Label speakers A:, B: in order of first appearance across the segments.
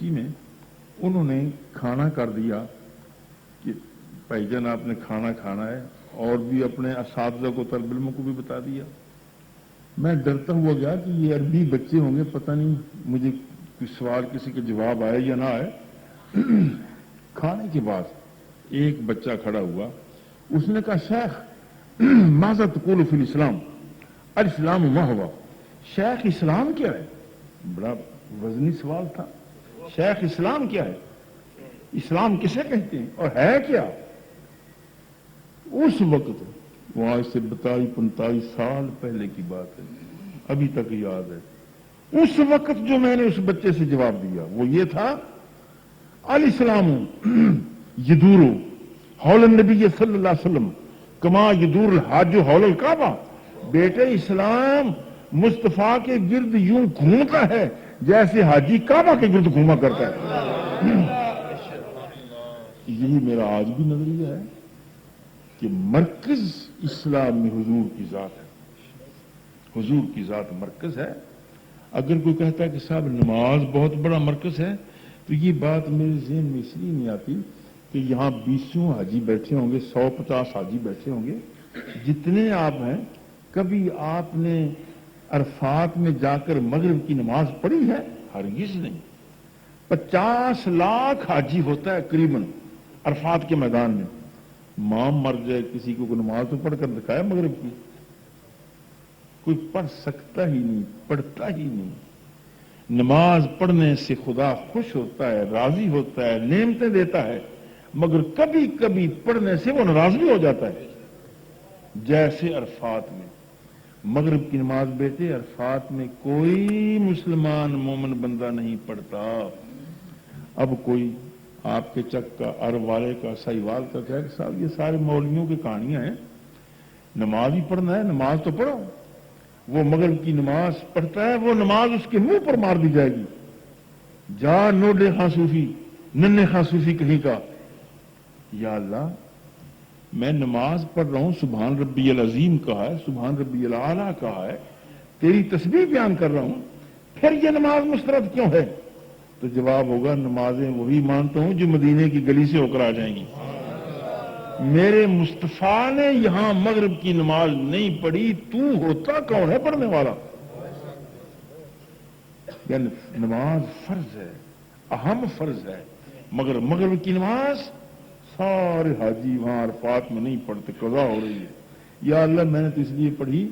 A: University میں انہوں نے کھانا کر دیا کہ بھائی جان آپ نے کھانا کھانا ہے، اور بھی اپنے اساتذہ کو طالب علموں کو بھی بتا دیا۔ میں ڈرتا ہوا گیا کہ یہ عربی بچے ہوں گے، پتہ نہیں مجھے کوئی سوال کسی کا جواب آئے یا نہ آئے۔ کھانے کے بعد ایک بچہ کھڑا ہوا، اس نے کہا شیخ ماذا تقول فی الاسلام؟ الاسلام ما ہوا؟ شیخ اسلام کیا ہے؟ بڑا وزنی سوال تھا۔ شیخ اسلام کیا ہے؟ اسلام کسے کہتے ہیں اور ہے کیا؟ اس وقت وہ آج سے 42-45 سال پہلے کی بات ہے، ابھی تک یاد ہے۔ اس وقت جو میں نے اس بچے سے جواب دیا وہ یہ تھا، الاسلام یدور حول النبی صلی اللہ علیہ وسلم کما یدور الحاج حول الکعبہ۔ بیٹے اسلام مصطفیٰ کے گرد یوں گھومتا ہے جیسے حاجی کعبہ کے گرد گھوما کرتا ہے۔ یہی میرا آج بھی نظریہ ہے کہ مرکز اسلام میں حضور کی ذات ہے، حضور کی ذات مرکز ہے۔ اگر کوئی کہتا ہے کہ صاحب نماز بہت بڑا مرکز ہے، تو یہ بات میرے ذہن میں اس لیے نہیں آتی کہ یہاں 20 حاجی بیٹھے ہوں گے، 150 حاجی بیٹھے ہوں گے، جتنے آپ ہیں، کبھی آپ نے عرفات میں جا کر مغرب کی نماز پڑھی ہے؟ ہرگز نہیں۔ 50 لاکھ حاجی ہوتا ہے قریباً عرفات کے میدان میں، ماں مر جائے کسی کو نماز تو پڑھ کر دکھائے مغرب کی؟ کوئی پڑھ سکتا ہی نہیں، پڑھتا ہی نہیں۔ نماز پڑھنے سے خدا خوش ہوتا ہے، راضی ہوتا ہے، نعمتیں دیتا ہے، مگر کبھی کبھی پڑھنے سے وہ ناراض بھی ہو جاتا ہے۔ جیسے عرفات میں مغرب کی نماز بیٹے عرفات میں کوئی مسلمان مومن بندہ نہیں پڑھتا۔ اب کوئی آپ کے چک کا، عرب والے کا، سہیوال کا کہے کہ صاحب یہ سارے مولویوں کی کہانیاں ہیں، نماز ہی پڑھنا ہے، نماز تو پڑھو۔ وہ مغرب کی نماز پڑھتا ہے، وہ نماز اس کے منہ پر مار دی جائے گی، جا نوڈے خاں صوفی، ننے خاں صوفی کہیں کا۔ یا اللہ میں نماز پڑھ رہا ہوں، سبحان ربی العظیم کہا ہے، سبحان ربی الاعلیٰ کہا ہے، تیری تسبیح بیان کر رہا ہوں، پھر یہ نماز مسترد کیوں ہے؟ تو جواب ہوگا نمازیں وہی مانتا ہوں جو مدینے کی گلی سے ہو کر آ جائیں گی۔ میرے مصطفیٰ نے یہاں مغرب کی نماز نہیں پڑھی، تو ہوتا کون ہے پڑھنے والا؟ یعنی نماز فرض ہے، اہم فرض ہے، مگر مغرب کی نماز سارے حاجی وہاں عرفات میں نہیں پڑھتے، قضا ہو رہی ہے۔ یا اللہ میں نے تو اس لیے پڑھی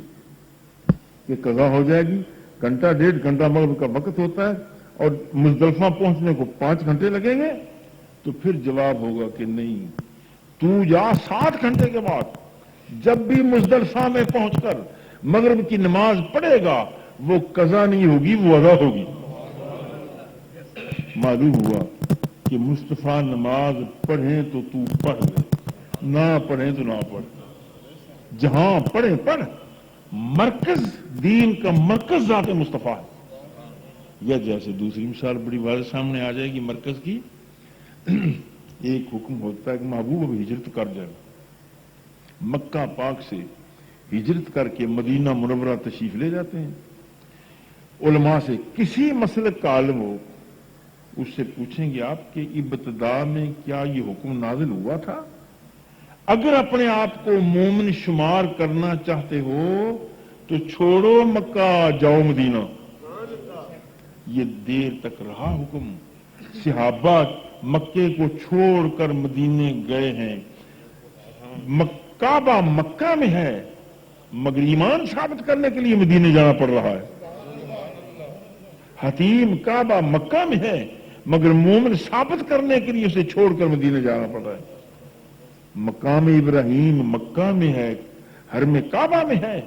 A: کہ قضا ہو جائے گی، گھنٹہ 1.5 گھنٹہ مغرب کا وقت ہوتا ہے اور مزدلفہ پہنچنے کو 5 گھنٹے لگیں گے، تو پھر جواب ہوگا کہ نہیں، تو جا 7 گھنٹے کے بعد جب بھی مزدلفہ میں پہنچ کر مغرب کی نماز پڑھے گا، وہ قضا نہیں ہوگی، وہ ادا ہوگی۔ معلوم ہوا کہ مصطفیٰ نماز پڑھیں تو تو پڑھ لے، نہ پڑھیں تو نہ پڑھ، جہاں پڑھیں پڑھ۔ مرکز دین کا مرکز ذات مصطفیٰ ہے۔ یا جیسے دوسری مثال بڑی واضح سامنے آ جائے گی مرکز کی، ایک حکم ہوتا ہے کہ محبوب اب ہجرت کر جائے، مکہ پاک سے ہجرت کر کے مدینہ منورہ تشریف لے جاتے ہیں۔ علماء سے کسی مسلک کا عالم ہو، اس سے پوچھیں گے آپ کہ ابتدا میں کیا یہ حکم نازل ہوا تھا؟ اگر اپنے آپ کو مومن شمار کرنا چاہتے ہو تو چھوڑو مکہ، جاؤ مدینہ۔ یہ دیر تک رہا حکم، صحابہ مکے کو چھوڑ کر مدینے گئے ہیں، کعبہ مکہ میں ہے مگر ایمان ثابت کرنے کے لیے مدینے جانا پڑ رہا ہے۔ حتیم کعبہ مکہ میں ہے مگر مومن ثابت کرنے کے لیے اسے چھوڑ کر مدینے جانا پڑ رہا ہے۔ مقام ابراہیم مکہ میں ہے، حرم کعبہ میں ہے،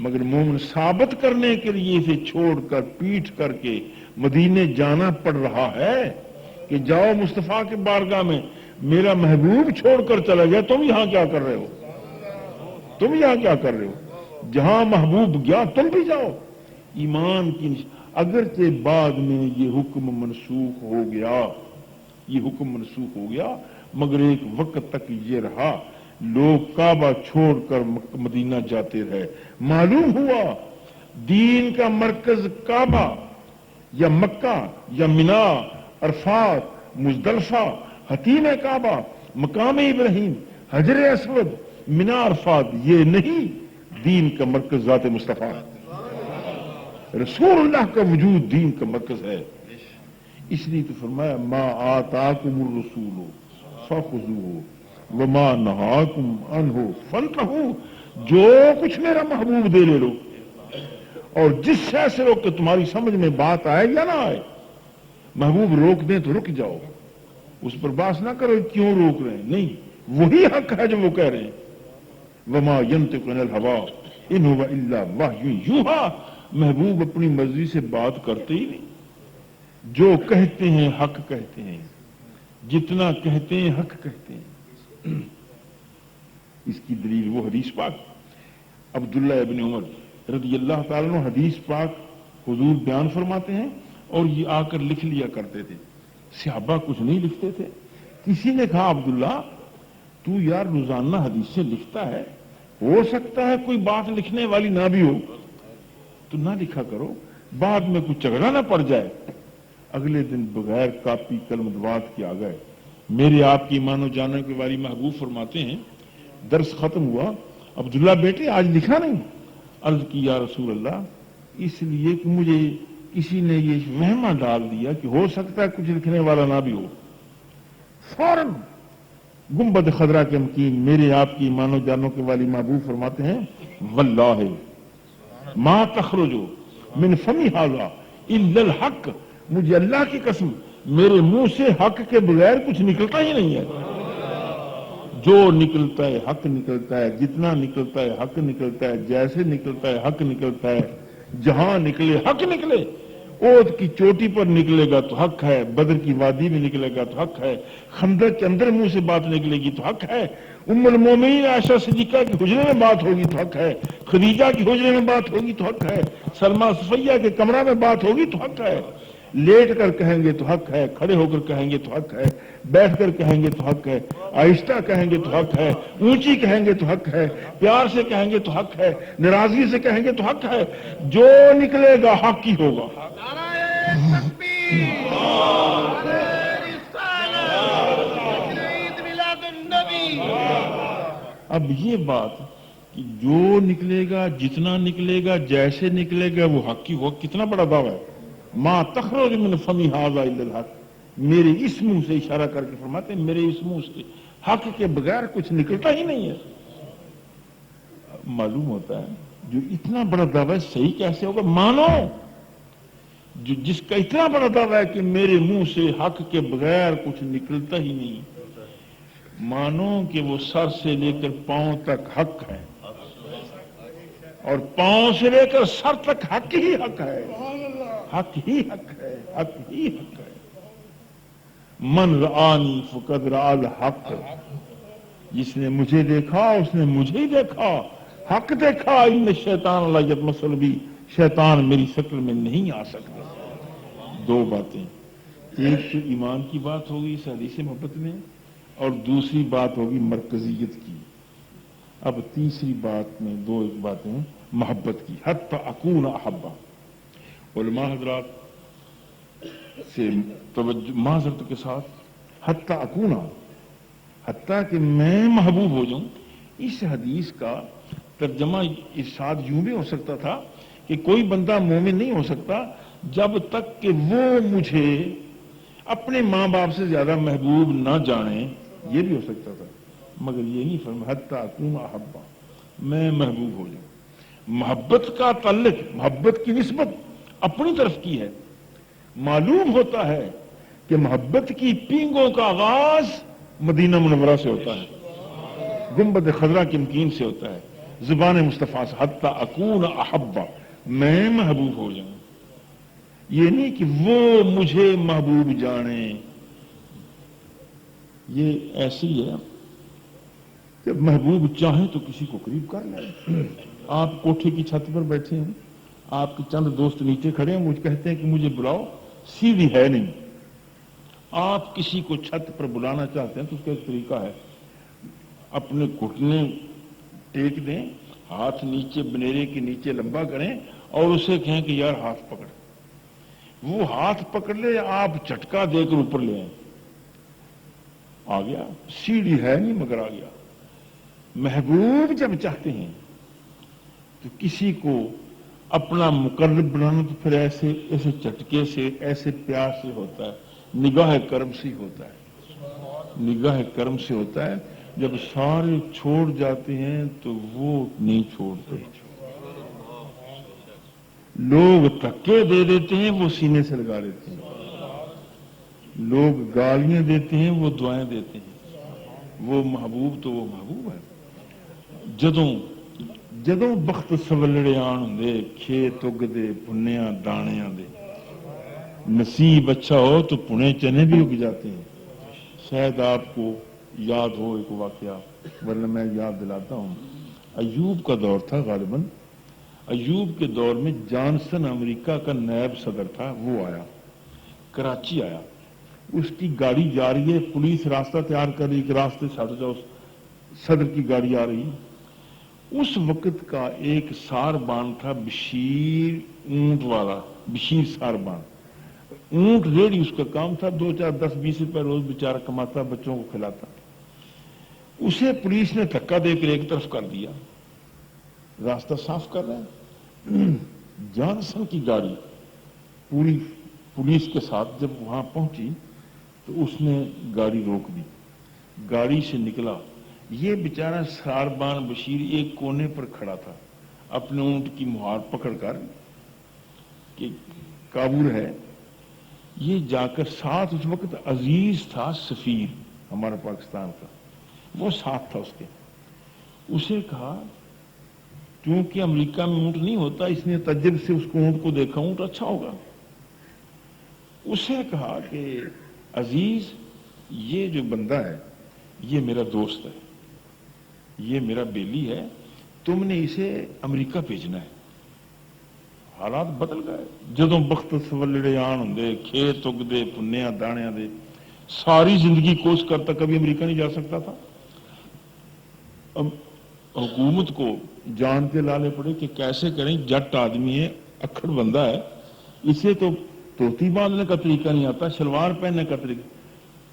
A: مگر مومن ثابت کرنے کے لیے اسے چھوڑ کر پیٹھ کر کے مدینے جانا پڑ رہا ہے کہ جاؤ مصطفیٰ کے بارگاہ میں، میرا محبوب چھوڑ کر چلا گیا، تم یہاں کیا کر رہے ہو؟ تم یہاں کیا کر رہے ہو؟ جہاں محبوب گیا تم بھی جاؤ۔ ایمان کی اگرچہ بعد میں یہ حکم منسوخ ہو گیا، یہ حکم منسوخ ہو گیا، مگر ایک وقت تک یہ رہا، لوگ کعبہ چھوڑ کر مدینہ جاتے رہے۔ معلوم ہوا دین کا مرکز کعبہ یا مکہ یا منا عرفات، مزدلفہ، حتیم کعبہ، مقام ابراہیم، حجر اسود، مینا عرفات، یہ نہیں دین کا مرکز ذات مصطفیٰ، رسول اللہ کا وجود دین کا مرکز ہے۔ اس لیے تو فرمایا ما آتاکم الرسول فخذوہ وما نہاکم عنہ فانتہوا، جو کچھ میرا محبوب دے لے لو، اور جس شے سے روک کے تمہاری سمجھ میں بات آئے یا نہ آئے، محبوب روک دیں تو رک جاؤ، اس پر بات نہ کرو کیوں روک رہے ہیں، نہیں، وہی حق ہے جو وہ کہہ رہے ہیں۔ وما ينطق عن الهوى ان هو الا وحی یوحی، محبوب اپنی مرضی سے بات کرتے ہی نہیں، جو کہتے ہیں حق کہتے ہیں، جتنا کہتے ہیں حق کہتے ہیں۔ اس کی دلیل وہ حدیث پاک عبداللہ ابن عمر رضی اللہ تعالیٰ عنہ حدیث پاک حضور بیان فرماتے ہیں، اور یہ آ کر لکھ لیا کرتے تھے، صحابہ کچھ نہیں لکھتے تھے۔ کسی نے کہا عبداللہ تو یار روزانہ حدیثیں لکھتا ہے، ہو سکتا ہے کوئی بات لکھنے والی نہ بھی ہو تو نہ لکھا کرو، بعد میں کچھ جھگڑا نہ پڑ جائے۔ اگلے دن بغیر کاپی قلم دوات کے آ گئے، میرے آپ کی مانو جانے کے والی محبوب فرماتے ہیں درس ختم ہوا، عبداللہ بیٹے آج لکھا نہیں؟ عرض کی یا رسول اللہ اس لیے کہ مجھے کسی نے یہ وہمہ ڈال دیا کہ ہو سکتا ہے کچھ لکھنے والا نہ بھی ہو۔ فوراً گنبد خضرا کے مکین میرے آپ کی مانو جانوں کے والی محبوب فرماتے ہیں واللہ ما تخرج من فمی ھذا الا الحق، مجھے اللہ کی قسم میرے منہ سے حق کے بغیر کچھ نکلتا ہی نہیں ہے، جو نکلتا ہے حق نکلتا ہے، جتنا نکلتا ہے حق نکلتا ہے، جیسے نکلتا ہے حق نکلتا ہے، جہاں نکلے حق نکلے، اوت کی چوٹی پر نکلے گا تو حق ہے، بدر کی وادی میں نکلے گا تو حق ہے، خندق کے اندر منہ سے بات نکلے گی تو حق ہے، ام المومنین عائشہ صدیقہ کی حجرے میں بات ہوگی تو حق ہے، خدیجہ کی حجرے میں بات ہوگی تو حق ہے، سلمہ صفیہ کے کمرہ میں بات ہوگی تو حق ہے، لیٹ کر کہیں گے تو حق ہے، کھڑے ہو کر کہیں گے تو حق ہے، بیٹھ کر کہیں گے تو حق ہے، آہستہ کہیں گے تو حق ہے، اونچی کہیں گے تو حق ہے، پیار سے کہیں گے تو حق ہے، ناراضگی سے کہیں گے تو حق ہے، جو نکلے گا حق ہی ہوگا۔ اب یہ بات کہ جو نکلے گا، جتنا نکلے گا، جیسے نکلے گا وہ حق ہی ہوگا، کتنا بڑا دعویٰ ہے۔ ما تخرج من فمی ھذا الا الحق، میرے اس منہ سے اشارہ کر کے فرماتے ہیں میرے اس منہ سے حق کے بغیر کچھ نکلتا ہی نہیں ہے۔ معلوم ہوتا ہے جو اتنا بڑا دعویٰ صحیح کیسے ہوگا؟ مانو جو جس کا اتنا بڑا دعویٰ ہے کہ میرے منہ سے حق کے بغیر کچھ نکلتا ہی نہیں، مانو کہ وہ سر سے لے کر پاؤں تک حق ہے، اور پاؤں سے لے کر سر تک حق ہی حق ہے، حق ہی حق ہے، حق ہی حق ہے۔ من رآنی فقد رأى الحق، جس نے مجھے دیکھا اس نے مجھے ہی دیکھا، حق دیکھا۔ ان الشیطان لا یتمثل بی، شیطان میری شکل میں نہیں آ سکتا۔ دو باتیں، ایک تو ایمان کی بات ہوگی اس حدیث محبت میں، اور دوسری بات ہوگی مرکزیت کی۔ اب تیسری بات میں دو ایک باتیں محبت کی، حتی اکون احبا۔ علماء حضرات سے توجہ معذرت کے ساتھ، حتی اکون، حتیٰ کہ میں محبوب ہو جاؤں، اس حدیث کا ترجمہ ارشاد یوں بھی ہو سکتا تھا کہ کوئی بندہ مومن نہیں ہو سکتا جب تک کہ وہ مجھے اپنے ماں باپ سے زیادہ محبوب نہ جانے، یہ بھی ہو سکتا تھا، مگر یہ نہیں فرمایا حتی اکون احبا، میں محبوب ہو جاؤں۔ محبت کا تعلق، محبت کی نسبت اپنی طرف کی ہے۔ معلوم ہوتا ہے کہ محبت کی پینگوں کا آغاز مدینہ منورہ سے ہوتا ہے، گنبد خضرا کی مکین سے ہوتا ہے، زبان مصطفیٰ سے، حتی اکون احبا، میں محبوب ہو جاؤں۔ یہ نہیں کہ وہ مجھے محبوب جانے، یہ ایسی ہے کہ محبوب چاہیں تو کسی کو قریب کر لیں۔ آپ کوٹھے کی چھت پر بیٹھے ہیں، آپ کے چند دوست نیچے کھڑے ہیں، مجھے کہتے ہیں کہ مجھے بلاؤ، سیدھی ہے نہیں۔ آپ کسی کو چھت پر بلانا چاہتے ہیں تو اس کا ایک طریقہ ہے، اپنے گھٹنے ٹیک دیں، ہاتھ نیچے بنیرے کے نیچے لمبا کریں اور اسے کہیں کہ یار ہاتھ پکڑ۔ وہ ہاتھ پکڑ لے، آپ جھٹکا دے کر اوپر لے آئیں، آ گیا، سیڑھی ہے نہیں مگر آ گیا۔ محبوب جب چاہتے ہیں تو کسی کو اپنا مقرب بنانا تو پھر ایسے ایسے چٹکے سے، ایسے پیار سے ہوتا ہے، نگاہ کرم سے ہوتا ہے، نگاہ کرم سے ہوتا ہے۔ جب سارے چھوڑ جاتے ہیں تو وہ نہیں چھوڑتے، لوگ دھکے دے دیتے ہیں، وہ سینے سے لگا لیتے ہیں، لوگ گالیاں دیتے ہیں، وہ دعائیں دیتے ہیں۔ وہ محبوب تو وہ محبوب ہے۔ جدوں بخت سولڑے آن ہوں کھیت اگدے پنیاں دانیاں دے، نصیب اچھا ہو تو پنے چنے بھی اگ جاتے ہیں۔ شاید آپ کو یاد ہو ایک واقعہ، ورنہ میں یاد دلاتا ہوں۔ ایوب کا دور تھا غالباً، ایوب کے دور میں جانسن امریکہ کا نائب صدر تھا، وہ آیا، کراچی آیا، اس کی گاڑی جا رہی ہے، پولیس راستہ تیار کر رہی کہ راستے سے ہٹ جاؤ، صدر کی گاڑی آ رہی۔ اس وقت کا ایک ساربان تھا، بشیر اونٹ والا، بشیر ساربان، اونٹ ریڑھی اس کا کام تھا، 2-4-10-20 روپے روز بیچارہ کماتا، بچوں کو کھلاتا۔ اسے پولیس نے دھکا دے کر ایک طرف کر دیا، راستہ صاف کر رہے ہیں۔ جانسن کی گاڑی پوری پولیس کے ساتھ جب وہاں پہنچی تو اس نے گاڑی روک دی، گاڑی سے نکلا۔ یہ بیچارہ ساربان بشیر ایک کونے پر کھڑا تھا، اپنے اونٹ کی مہار پکڑ کر کہ کابور ہے۔ یہ جا کر ساتھ اس وقت عزیز تھا، سفیر ہمارا پاکستان کا، وہ ساتھ تھا اس کے۔ اسے کہا، کیونکہ امریکہ میں اونٹ نہیں ہوتا، اس نے تجربے سے اس کو اونٹ کو دیکھا، اونٹ اچھا ہوگا۔ اسے کہا کہ عزیز، یہ جو بندہ ہے یہ میرا دوست ہے، یہ میرا بیلی ہے، تم نے اسے امریکہ بھیجنا ہے۔ حالات بدل گئے، جدوں بخت سولڑے آن ہوں کھیت اگدے پنیاں دانیاں دے، ساری زندگی کوشش کرتا، کبھی امریکہ نہیں جا سکتا تھا۔ اب حکومت کو جان کے لالے پڑے کہ کیسے کریں، جٹ آدمی ہے، اکھڑ بندہ ہے، اسے تو دھوتی باندھنے کا طریقہ نہیں آتا، شلوار پہننے کا طریقہ،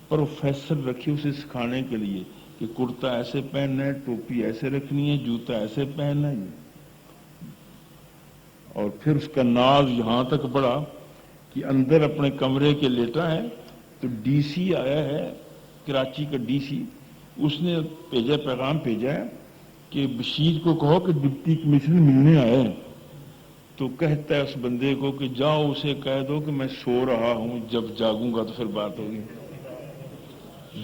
A: پروفیسر رکھے اسے سکھانے کے لیے کہ کرتا ایسے پہننا ہے، ٹوپی ایسے رکھنی ہے، جوتا ایسے پہننا ہے۔ اور پھر اس کا ناز یہاں تک بڑھا کہ اندر اپنے کمرے کے لیٹا ہے تو ڈی سی آیا ہے، کراچی کا ڈی سی، اس نے پیغام بھیجا ہے کہ بشیر کو کہو کہ ڈپٹی کمشنر ملنے آئے ہیں۔ تو کہتا ہے اس بندے کو کہ جاؤ اسے کہہ دو کہ میں سو رہا ہوں، جب جاگوں گا تو پھر بات ہوگی۔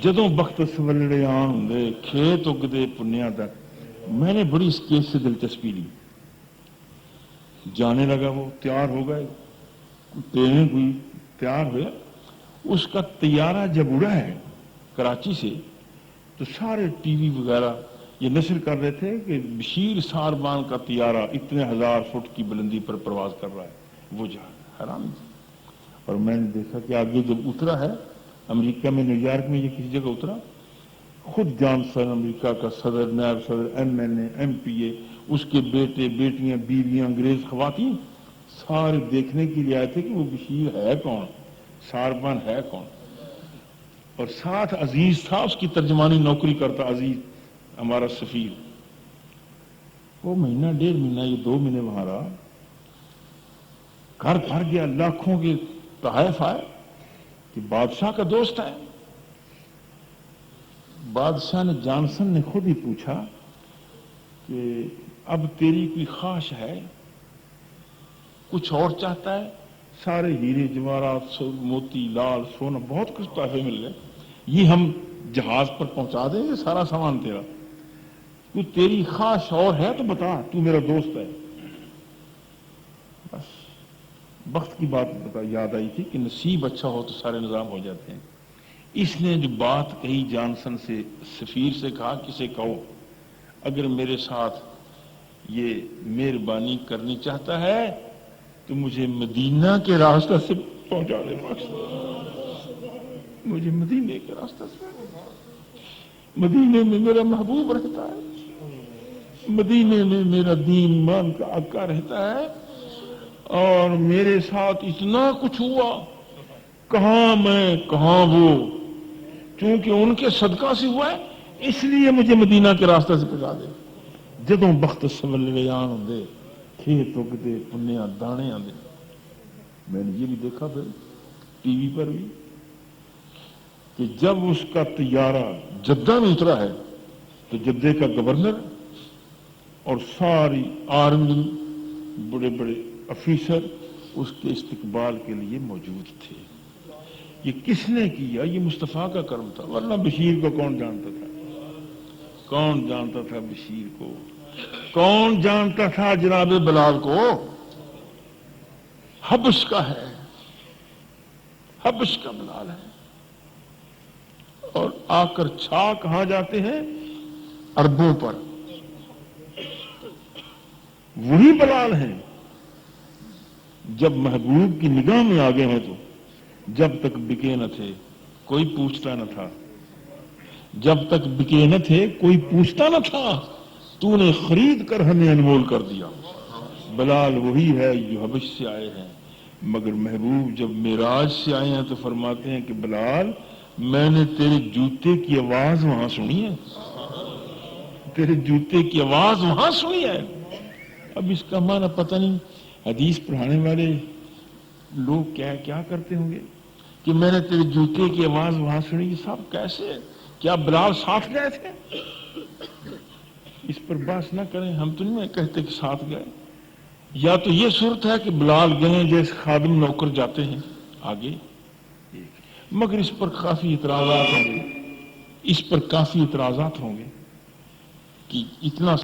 A: جدوں بخت سولڑے آن ہوں کھیت اگدے پنیاں تک، میں نے بڑی اس کیس سے دلچسپی لی۔ جانے لگا، وہ تیار ہو گئے، ٹرین ہوئی، تیار ہوا۔ اس کا طیارہ جب اڑا ہے کراچی سے تو سارے ٹی وی وغیرہ یہ نشر کر رہے تھے کہ بشیر ساربان کا طیارہ اتنے 1000 فٹ کی بلندی پر پرواز کر رہا ہے، وہ جہاں حیران تھی۔ اور میں نے دیکھا کہ آگے جب اترا ہے امریکہ میں، نیو یارک میں، یہ کسی جگہ اترا، خود جانسن امریکہ کا صدر، نائب صدر، ایم این اے، ایم پی اے، اس کے بیٹے بیٹیاں، بیویاں، انگریز خواتین، سارے دیکھنے کے لیے آئے تھے کہ وہ بشیر ہے کون، ساربان ہے کون۔ اور ساتھ عزیز تھا، اس کی ترجمانی نوکری کرتا، عزیز ہمارا سفیر۔ وہ مہینہ 1.5 مہینہ، یہ 2 مہینے وہاں رہا، گھر بھر گیا، لاکھوں کے تحائف آئے کہ بادشاہ کا دوست ہے۔ بادشاہ نے، جانسن نے خود ہی پوچھا کہ اب تیری کوئی خواہش ہے، کچھ اور چاہتا ہے؟ سارے ہیرے جواہرات، موتی، لال، سونا، بہت کچھ تحفے مل گئے، یہ ہم جہاز پر پہنچا دیں گے، سارا سامان تیرا، تو تیری خواہش اور ہے تو بتا، تو میرا دوست ہے۔ بس وقت کی بات یاد آئی تھی کہ نصیب اچھا ہو تو سارے نظام ہو جاتے ہیں۔ اس نے جو بات کہی جانسن سے، سفیر سے کہا کہ اسے کہو اگر میرے ساتھ یہ مہربانی کرنی چاہتا ہے تو مجھے مدینہ کے راستہ سے پہنچا دے، مجھے مدینے کے راستہ سے، مدینے میں میرا محبوب رہتا ہے، مدینے میں میرا دین مان کا آقا رہتا ہے، اور میرے ساتھ اتنا کچھ ہوا، کہاں میں کہاں وہ، چونکہ ان کے صدقہ سے ہوا ہے اس لیے مجھے مدینہ کے راستہ سے پہنچا دے۔ جدوں بخت سولے آن ہوندے، کھیت اگدے، پنیاں دانے آندے۔ میں نے یہ بھی دیکھا پھر ٹی وی پر بھی کہ جب اس کا طیارہ جدہ میں اترا ہے تو جدے کا گورنر اور ساری آرمی، بڑے بڑے افیسر اس کے استقبال کے لیے موجود تھے۔ یہ کس نے کیا؟ یہ مصطفیٰ کا کرم تھا، ورنہ بشیر کو کون جانتا تھا؟ کون جانتا تھا بشیر کو؟ کون جانتا تھا جناب بلال کو؟ حبش کا ہے، حبش کا بلال ہے، اور آ کر چھا کہاں جاتے ہیں؟ عربوں پر۔ وہی بلال ہیں جب محبوب کی نگاہ میں آ گئے ہیں تو جب تک بکے نہ تھے کوئی پوچھتا نہ تھا، جب تک بکے نہ تھے کوئی پوچھتا نہ تھا، تو نے خرید کر ہمیں انمول کر دیا۔ بلال وہی ہے جو حبش سے آئے ہیں، مگر محبوب جب معراج سے آئے ہیں تو فرماتے ہیں کہ بلال میں نے تیرے جوتے کی آواز وہاں سنی ہے، تیرے جوتے کی آواز وہاں سنی ہے۔ اب اس کا معنی پتہ نہیں حدیث پڑھانے والے لوگ کیا کرتے ہوں گے کہ میں نے تیرے جوتے کی آواز وہاں سنی۔ صاحب کیسے؟ کیا بلال ساتھ گئے تھے؟ اس پر بحث نہ کریں، ہم تو نہیں کہتے کہ ساتھ گئے۔ یا تو یہ صورت ہے کہ بلال گئے جیسے خادم نوکر جاتے ہیں آگے، مگر اس پر کافی اعتراضات ہوں گے، اس پر کافی اعتراضات ہوں گے کہ اتنا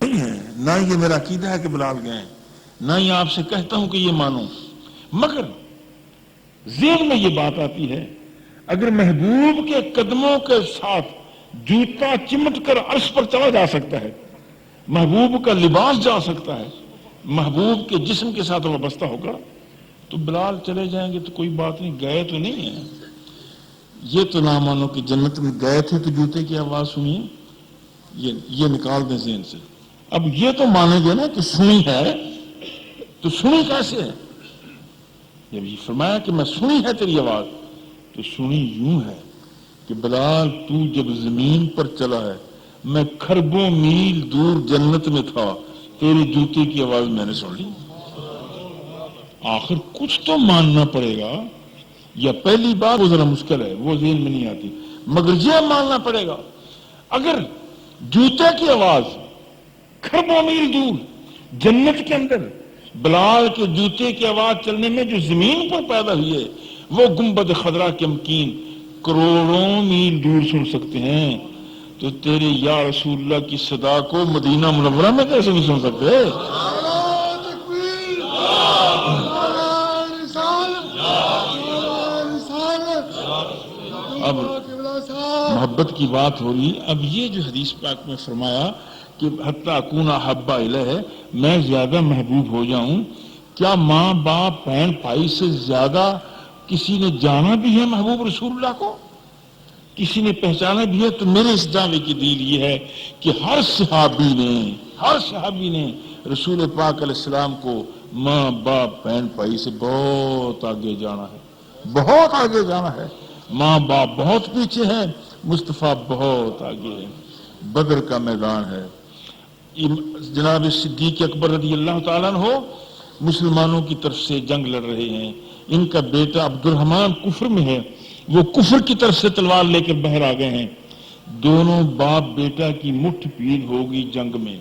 A: نہیں ہے، نہ یہ میرا عقیدہ ہے کہ بلال گئے، نہ ہی آپ سے کہتا ہوں کہ یہ مانو، مگر ذہن میں یہ بات آتی ہے اگر محبوب کے قدموں کے ساتھ جوتا چمٹ کر عرش پر چلا جا سکتا ہے، محبوب کا لباس جا سکتا ہے، محبوب کے جسم کے ساتھ وابستہ ہوگا، تو بلال چلے جائیں گے تو کوئی بات نہیں، گئے تو نہیں ہیں۔ یہ تو نہ مانو کہ جنت میں گئے تھے تو جوتے کی آواز سنیے، یہ نکال دیں ذہن سے۔ اب یہ تو مانیں گے نا کہ سنی ہے، تو سنی کیسے ہے؟ جب یہ فرمایا کہ میں سنی ہے تیری آواز، تو سنی یوں ہے کہ بلال تو جب زمین پر چلا ہے میں کھربوں میل دور جنت میں تھا، تیرے جوتے کی آواز میں نے سن لی۔ آخر کچھ تو ماننا پڑے گا، یا پہلی بات وہ ذرا مشکل ہے، وہ ذہن میں نہیں آتی، مگر یہ ماننا پڑے گا اگر جوتے کی آواز کھربوں میل دور جنت کے اندر بلال کے جوتے کی آواز چلنے میں جو زمین پر پیدا ہوئی ہے وہ گنبد خضرا کے امکین کروڑوں میل دور سن سکتے ہیں، تو تیرے یا رسول اللہ کی صدا کو مدینہ منورہ میں کیسے نہیں سن سکتے؟ اب محبت کی بات ہو رہی، اب یہ جو حدیث پاک میں فرمایا کہ حتیٰ اکون احب الیہ، میں زیادہ محبوب ہو جاؤں، کیا ماں باپ بہن بھائی سے زیادہ کسی نے جانا بھی ہے محبوب رسول اللہ کو، کسی نے پہچانا بھی ہے؟ تو میرے اس دعوے کی دلیل یہ ہے کہ ہر صحابی نے رسول پاک علیہ السلام کو ماں باپ بہن بھائی سے بہت آگے جانا ہے، بہت آگے جانا ہے۔ ماں باپ بہت پیچھے ہیں، مصطفیٰ بہت آگے ہے، بدر کا میدان ہے۔ جناب صدیق اکبر رضی اللہ تعالیٰ عنہ مسلمانوں کی طرف سے جنگ لڑ رہے ہیں، ان کا بیٹا عبد الرحمن کفر میں ہے، وہ کفر کی طرف سے تلوار لے کر باہر آ گئے ہیں، دونوں باپ بیٹا کی مٹھ پھیر ہوگی جنگ میں،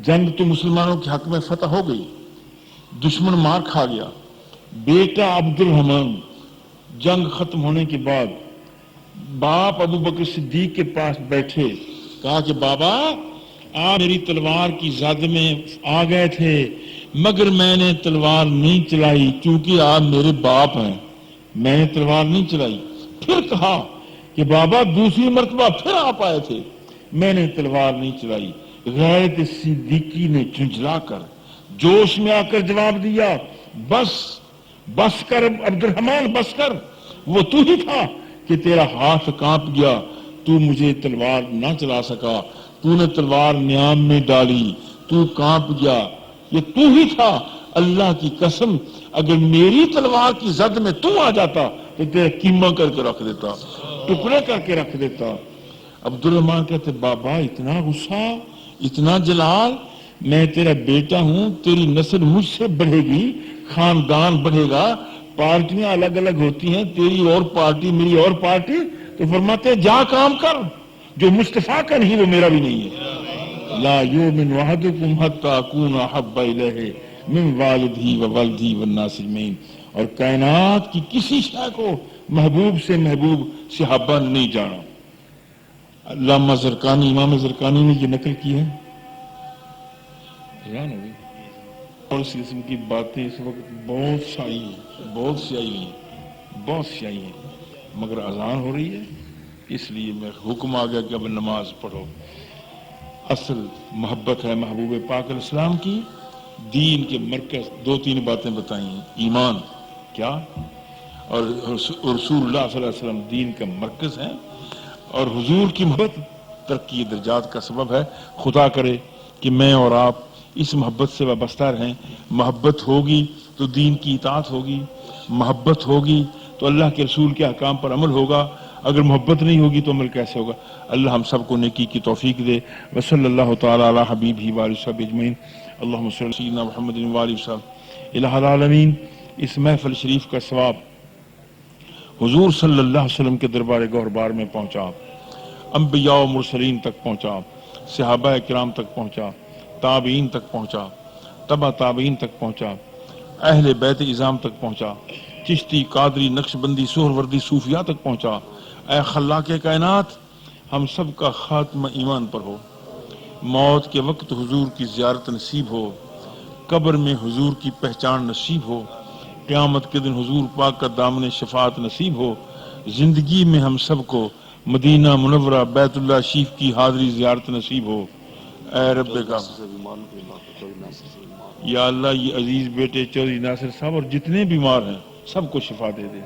A: جنگ تو مسلمانوں کے حق میں فتح ہو گئی، دشمن مار کھا گیا، بیٹا عبد الرحمن جنگ ختم ہونے کے بعد باپ ابو بکر صدیق کے پاس بیٹھے، کہا کہ بابا آپ میری تلوار کی زد میں آ گئے تھے مگر میں نے تلوار نہیں چلائی کیونکہ آپ میرے باپ ہیں، میں نے تلوار نہیں چلائی۔ پھر کہا کہ بابا دوسری مرتبہ پھر آپ آئے تھے، میں نے تلوار نہیں چلائی۔ غیرت صدیقی نے جھنجھلا کر جوش میں آ کر جواب دیا، بس بس کر عبد الرحمن بس کر، وہ تو ہی تھا کہ تیرا ہاتھ کانپ گیا، تو مجھے تلوار نہ چلا سکا، تو نے تلوار نیام میں ڈالی، تو کانپ گیا، یہ تو ہی تھا۔ اللہ کی قسم اگر میری تلوار کی زد میں تو آ جاتا تو تیرا کیما کر کے رکھ دیتا، ٹکڑے کر کے رکھ دیتا۔ عبد الرحمن کہتے بابا اتنا غصہ، اتنا جلال، میں تیرا بیٹا ہوں، تیری نسل مجھ سے بڑھے گی، خاندان بڑھے گا، پارٹیاں الگ الگ ہوتی ہیں، تیری اور پارٹی میری اور پارٹی، تو فرماتے ہیں جا کام کر، جو مصطفیٰ کا نہیں وہ میرا بھی نہیں ہے۔ لا یؤمن احدکم حتی اکون احب الیہ من والدہ وولدہ والناس اجمعین، اور کائنات کی کسی شے کو محبوب سے محبوب صحابہ نے نہیں جانا۔ علامہ زرقانی، امام زرقانی نے یہ نقل کی ہے، اور اس قسم کی باتیں اس وقت بہت سی آئی ہیں، مگر اذان ہو رہی ہے، اس لیے میں حکم آ گیا کہ اب نماز پڑھو۔ اصل محبت ہے محبوب پاک علیہ السلام کی، دین کے مرکز دو تین باتیں بتائیں ہیں، ایمان کیا اور رسول اللہ صلی اللہ علیہ وسلم دین کا مرکز ہے، اور حضور کی محبت ترقی درجات کا سبب ہے۔ خدا کرے کہ میں اور آپ اس محبت سے وابستہ رہیں۔ محبت ہوگی تو دین کی اطاعت ہوگی، محبت ہوگی تو اللہ کے رسول کے احکام پر عمل ہوگا، اگر محبت نہیں ہوگی تو عمل کیسے ہوگا؟ اللہ ہم سب کو نیکی کی توفیق دے۔ وصلی اللہ تعالی علی حبیبہ وآلہ وصحبہ اجمعین، اللہم صلی علی سیدنا محمد وآلہ وصحبہ۔ الہ العالمین، اس محفل شریف کا ثواب حضور صلی اللہ علیہ وسلم کے دربار گوہربار میں پہنچا، انبیاء و مرسلین تک پہنچا، صحابہ کرام تک پہنچا، تابعین تک پہنچا، تبع تابعین تک پہنچا، اہل بیت اعظام تک پہنچا، چشتی قادری نقشبندی سہروردی صوفیاء تک پہنچا۔ اے خلاق کائنات، ہم سب کا خاتمہ ایمان پر ہو، موت کے وقت حضور کی زیارت نصیب ہو، قبر میں حضور کی پہچان نصیب ہو، قیامت کے دن حضور پاک کا دامن شفاعت نصیب ہو، زندگی میں ہم سب کو مدینہ منورہ بیت اللہ شریف کی حاضری زیارت نصیب ہو۔ اے رب کا یا اللہ، یہ عزیز بیٹے چودھری ناصر صاحب اور جتنے بیمار ہیں سب کو شفا دے دے۔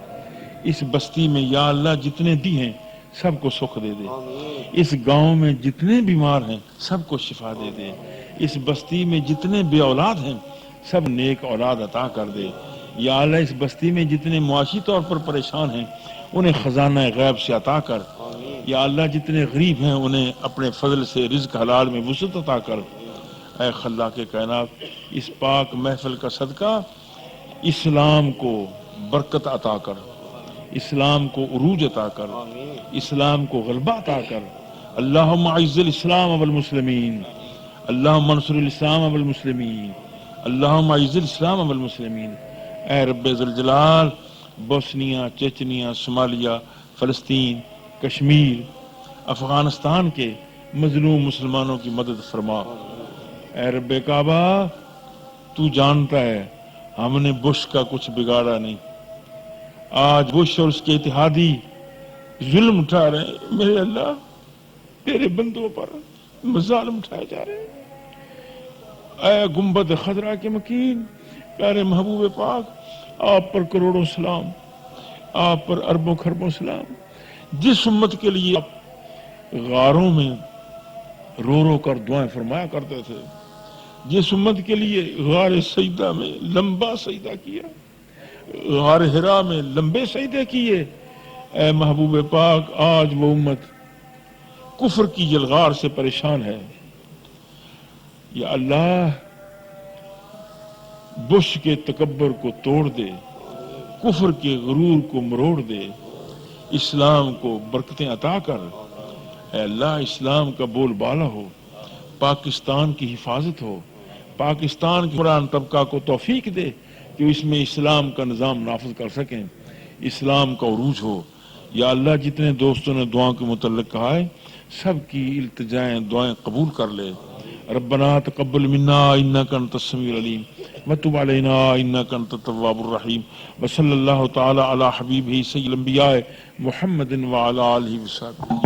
A: اس بستی میں یا اللہ جتنے دی ہیں سب کو سکھ دے دے۔ اس گاؤں میں جتنے بیمار ہیں سب کو شفا دے دے۔ اس بستی میں جتنے بے اولاد ہیں سب نیک اولاد عطا کر دے۔ یا اللہ اس بستی میں جتنے معاشی طور پر پریشان ہیں انہیں خزانہ غیب سے عطا کر۔ یا اللہ جتنے غریب ہیں انہیں اپنے فضل سے رزق حلال میں وسعت عطا کر۔ اے خلاق کائنات، اس پاک محفل کا صدقہ اسلام کو برکت عطا کر، اسلام کو عروج عطا کر، اسلام کو غلبہ عطا کر۔ اللہم اعز الاسلام والمسلمین، اللہم انصر الاسلام والمسلمین، اللہم اعز الاسلام والمسلمین۔ اے رب ذوالجلال، بوسنیا، چچنیا، صومالیہ، فلسطین، کشمیر، افغانستان کے مظلوم مسلمانوں کی مدد فرما۔ اے رب کعبہ، تو جانتا ہے ہم نے بش کا کچھ بگاڑا نہیں، آج بش اور اس کے اتحادی ظلم اٹھا رہے ہیں۔ میرے اللہ، تیرے بندوں پر مظالم اٹھائے جا رہے ہیں۔ اے گنبد خضرا کے مکین، پیارے محبوب پاک، آپ پر کروڑوں سلام، آپ پر اربوں خربوں سلام۔ جس امت کے لیے آپ غاروں میں رو رو کر دعائیں فرمایا کرتے تھے، جس امت کے لیے غار سجدہ میں لمبا سجدہ کیا، غار حرا میں لمبے سجدے کیے، اے محبوب پاک آج وہ امت کفر کی جلغار سے پریشان ہے۔ یا اللہ، بش کے تکبر کو توڑ دے، کفر کے غرور کو مروڑ دے، اسلام کو برکتیں عطا کر۔ اے اللہ، اسلام کا بول بالا ہو، پاکستان کی حفاظت ہو، پاکستان کے حکمران طبقہ کو توفیق دے کہ اس میں اسلام کا نظام نافذ کر سکیں، اسلام کا عروج ہو۔ یا اللہ، جتنے دوستوں نے دعاؤں کے متعلق کہا ہے سب کی التجائیں دعائیں قبول کر لے۔ ربنا تقبل منا انک انت السمیع العلیم وتب علینا انک انت التواب الرحیم، وصلی اللہ تعالی علی حبیبہ سید الانبیاء محمد وعلی آلہ وصحبہ۔